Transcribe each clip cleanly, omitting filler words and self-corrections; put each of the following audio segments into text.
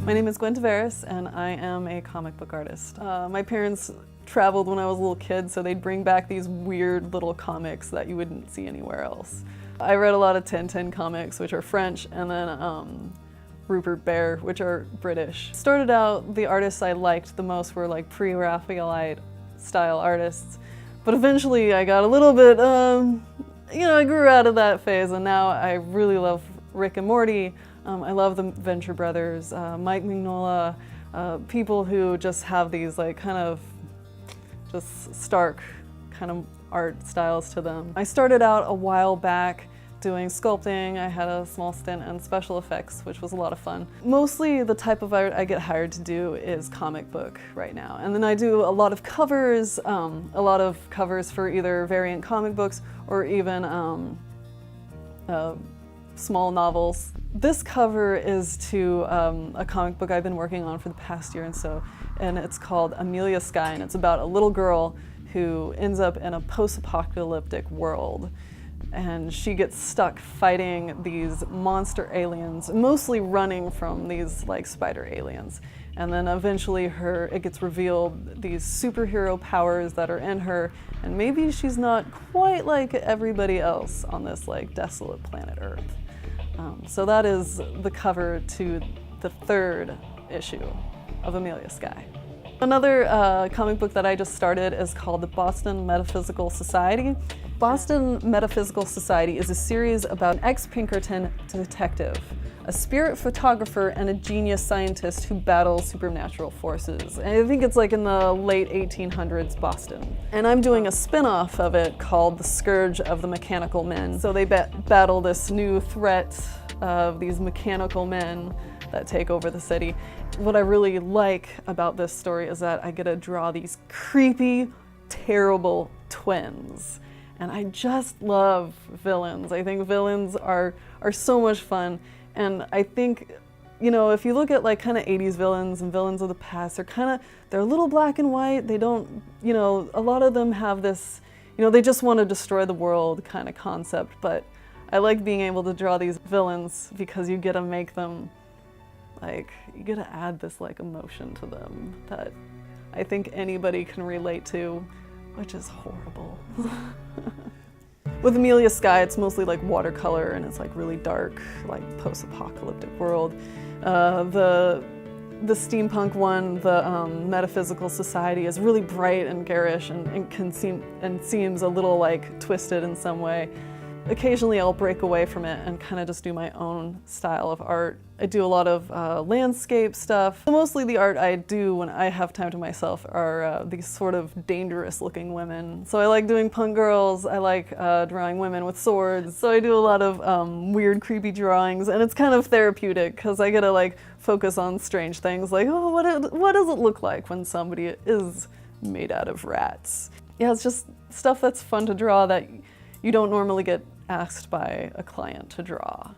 My name is Gwenn Tavares, and I am a comic book artist. My parents traveled when I was a little kid, so they'd bring back these weird little comics that you wouldn't see anywhere else. I read a lot of Tintin comics, which are French, and then Rupert Bear, which are British. Started out, the artists I liked the most were like pre-Raphaelite style artists, but eventually I got a little bit, I grew out of that phase, and now I really love Rick and Morty. I love the Venture Brothers, Mike Mignola, people who just have these like kind of just stark kind of art styles to them. I started out a while back doing sculpting. I had a small stint in special effects, which was a lot of fun. Mostly the type of art I get hired to do is comic book right now. And then I do a lot of covers for either variant comic books or even small novels. This cover is to a comic book I've been working on for the past year and so, and it's called Amelia Sky, and it's about a little girl who ends up in a post-apocalyptic world. And she gets stuck fighting these monster aliens, mostly running from these like spider aliens. And then eventually it gets revealed these superhero powers that are in her, and maybe she's not quite like everybody else on this like desolate planet Earth. So that is the cover to the third issue of Amelia Sky. Another comic book that I just started is called the Boston Metaphysical Society. Boston Metaphysical Society is a series about an ex-Pinkerton detective, a spirit photographer, and a genius scientist who battle supernatural forces. And I think it's like in the late 1800s Boston. And I'm doing a spin-off of it called The Scourge of the Mechanical Men. So they battle this new threat of these mechanical men that take over the city. What I really like about this story is that I get to draw these creepy, terrible twins. And I just love villains. I think villains are so much fun. And I think, if you look at like kind of 80s villains and villains of the past, they're a little black and white. They don't, a lot of them have this, they just want to destroy the world kind of concept. But I like being able to draw these villains because you get to make them, you get to add this like emotion to them that I think anybody can relate to, which is horrible. With Amelia Sky, it's mostly like watercolor and it's like really dark, like post-apocalyptic world. The steampunk one, the Metaphysical Society, is really bright and garish and seems a little like twisted in some way. Occasionally I'll break away from it and kind of just do my own style of art. I do a lot of landscape stuff. Mostly the art I do when I have time to myself are these sort of dangerous looking women. So I like doing punk girls, I like drawing women with swords. So I do a lot of weird, creepy drawings, and it's kind of therapeutic because I get to like focus on strange things like, oh, what does it look like when somebody is made out of rats? Yeah, it's just stuff that's fun to draw that you don't normally get asked by a client to draw.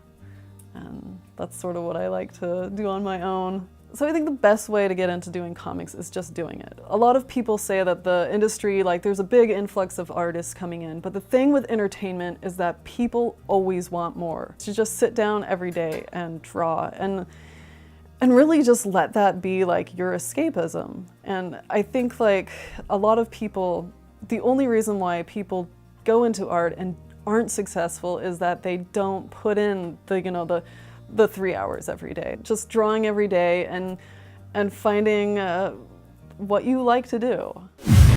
And that's sort of what I like to do on my own. So I think the best way to get into doing comics is just doing it. A lot of people say that the industry, there's a big influx of artists coming in, but the thing with entertainment is that people always want more. To just sit down every day and draw and really just let that be like your escapism. And I think like a lot of people, the only reason why people go into art and aren't successful is that they don't put in the 3 hours every day. Just drawing every day and finding what you like to do.